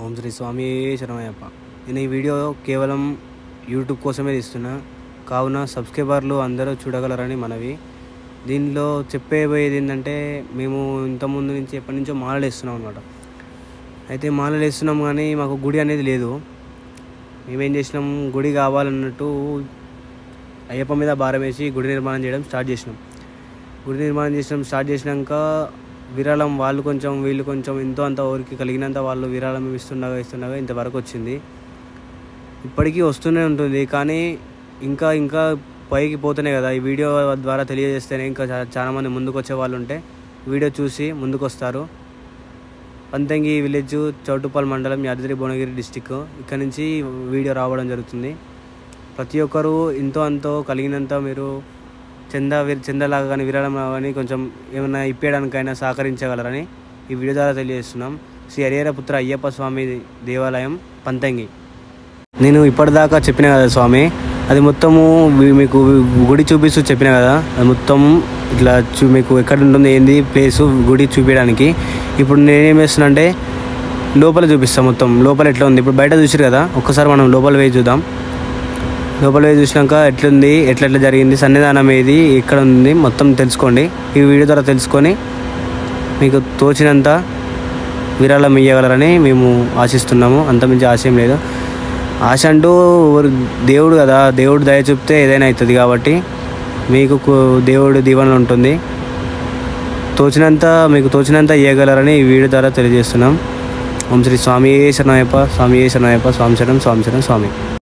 ఓం శ్రీ స్వామి శరణమయ్యప్ప. నేను ఈ వీడియో కేవలం యూట్యూబ్ కోసమే తీస్తున్నా, కావున సబ్స్క్రైబర్లు అందరూ చూడగలరని మనవి. దీనిలో చెప్పేది ఏంటంటే, మేము ఇంతకుముందు నుంచి ఎప్పటి నుంచో మాలలు వేస్తున్నాం అనమాట. అయితే మాలలు వేస్తున్నాం కానీ మాకు గుడి అనేది లేదు. మేమేం చేసినాం, గుడి కావాలన్నట్టు అయ్యప్ప మీద భారం వేసి గుడి నిర్మాణం చేయడం స్టార్ట్ చేసినాక విరాళం వాళ్ళు కొంచెం వీళ్ళు కొంచెం ఎంతో అంత ఊరికి కలిగినంత వాళ్ళు విరాళం ఇస్తుండగా ఇంతవరకు వచ్చింది. ఇప్పటికీ వస్తూనే ఉంటుంది, కానీ ఇంకా ఇంకా పైకి పోతేనే కదా. ఈ వీడియో ద్వారా తెలియజేస్తేనే ఇంకా చాలామంది ముందుకు వచ్చే వాళ్ళు ఉంటే వీడియో చూసి ముందుకు వస్తారు. పంతంగి విలేజ్, చౌటుప్పల్ మండలం, యాదాద్రి భువనగిరి డిస్టిక్. ఇక్కడ నుంచి వీడియో రావడం జరుగుతుంది. ప్రతి ఒక్కరూ ఎంతో అంతో కలిగినంత మీరు చందాలాగా కానీ విరాళం కానీ కొంచెం ఏమైనా ఇప్పేయడానికైనా సహకరించగలరని ఈ వీడియో ద్వారా తెలియజేస్తున్నాం. శ్రీ హరిహరపుత్ర అయ్యప్ప స్వామి దేవాలయం, పంతంగి. నేను ఇప్పటిదాకా చెప్పిన కదా స్వామి, అది మొత్తము మీకు గుడి చూపిస్తూ చెప్పిన కదా, అది మొత్తం ఇట్లా మీకు ఎక్కడ ఉంటుంది ఏంది ప్లేసు గుడి చూపించడానికి. ఇప్పుడు నేనేం చేస్తున్నా అంటే లోపల చూపిస్తాను. మొత్తం లోపల ఎట్లా ఉంది, ఇప్పుడు బయట చూసారు కదా, ఒక్కసారి మనం లోపల వేసి చూద్దాం. లోపల వేసి చూసినాక ఎట్లుంది, ఎట్లా జరిగింది, సన్నిధానం ఏది, ఎక్కడ ఉంది మొత్తం తెలుసుకోండి. ఈ వీడియో ద్వారా తెలుసుకొని మీకు తోచినంత విరాళం ఇవ్వగలరని మేము ఆశిస్తున్నాము. అంతమించి ఆశయం లేదు. ఆశ అంటూ దేవుడు కదా, దేవుడు దయ చూపితే ఏదైనా అవుతుంది. కాబట్టి మీకు దేవుడు దీవెనలు ఉంటుంది. మీకు తోచినంత ఇవ్వగలరని ఈ వీడియో ద్వారా తెలియజేస్తున్నాం. ఓం శ్రీ స్వామి శరణమయ్యప్ప, స్వామి శరణమయ్యప్ప, స్వామి శరణం, స్వామి శరణం, స్వామి.